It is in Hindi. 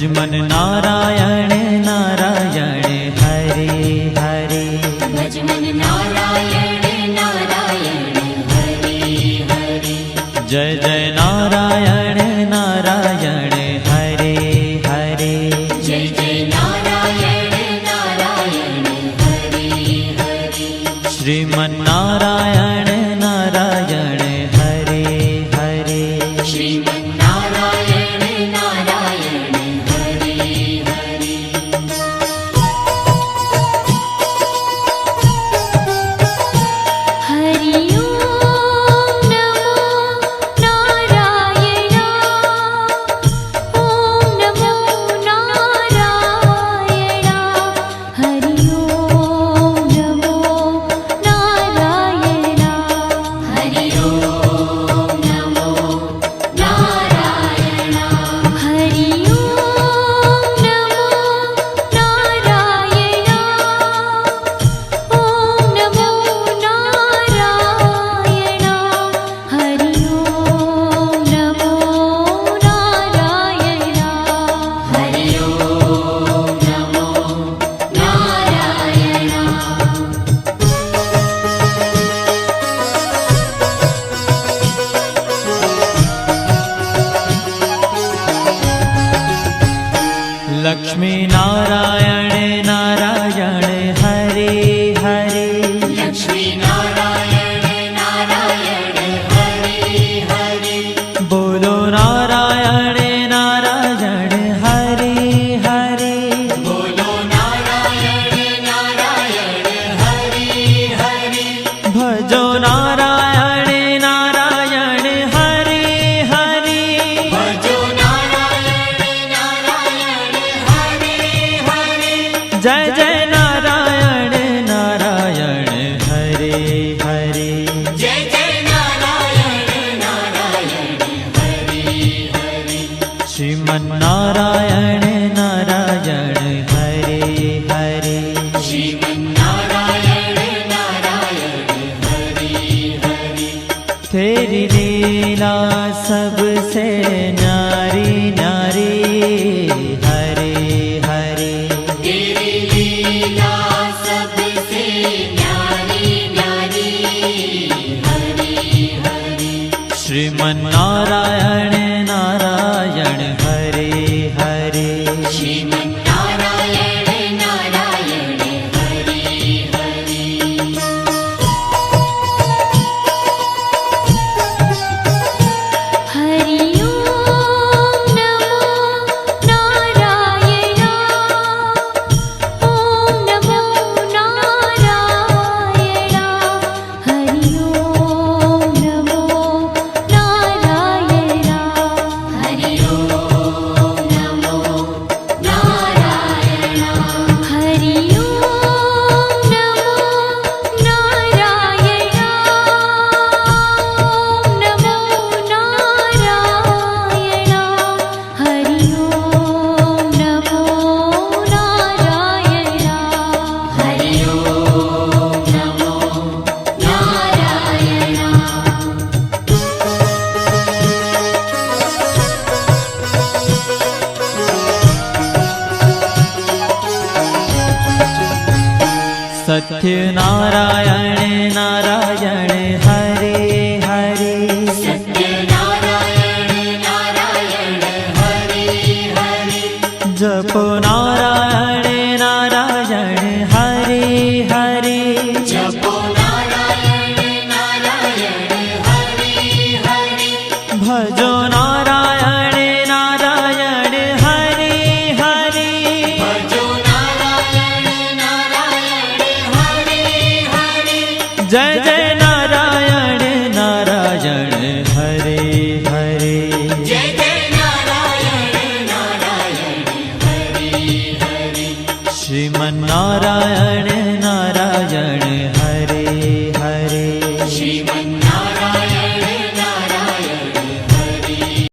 भजमन नारायण नारायण हरे हरे। भजमन नारायण नारायण हरे हरे। जय जय नारायण नारायण हरे हरे। जय जय नारायण नारायण हरे हरे। श्रीमन नारायण नारायण हरे हरे। श्रीमन नारायण नारायण हरे हरे। हरि ओम नमो नारायण। ओम नमो नारायण। हरि ओम नमो नारायण। हरि ओम नमो नारायण। हरि ओम नमो नारायण। ओम नमो नारायण। हरि ओम नमो नारायण। हरि ओम नमो नारायण। लक्ष्मी नारायण नारायण हरे हरे। लक्ष्मी नारायण नारायण हरे हरे। बोलो नारायण नारायण हरे हरे। बोलो नारायण नारायण हरे हरे। भजो नारायण नारायण हरे हरे। भजो नारायण नारायण हरे हरे। जय जय नारायण नारायण हरे हरे। जय जय नारायण नारायण हरे हरे। श्रीमन नारायण नारायण हरे हरे। श्रीमन नारायण नारायण हरे हरे। तेरी लीला सबसे न्यारी न्यारी हरे हरे। तेरी लीला सबसे न्यारी न्यारी हरे हरे। श्रीमन नारायण नारायण हरे हरे। श्रीमन नारायण नारायण हरे हरे। हरि ओम नमो नारायण। ओम नमो नारायण। हरि ओम नमो नारायण। हरि ओम नमो नारायण। हरि ओम नमो नारायण। ओम नमो नारायण। हरि ओम नमो नारायण। हरि ओम नमो नारायण। सत्य नारायण नारायण हरे हरे। सत्य नारायण नारायण हरे हरे। जपो नारायण नारायण हरे हरे। जपो नारायण नारायण हरे हरे। भजो नारायण नारायण हरे हरे। भजो नारायण नारायण हरे हरे। जय जय नारायण नारायण हरे हरे। जय जय नारायण नारायण हरे हरे। श्रीमन नारायण नारायण हरे हरे। श्रीमन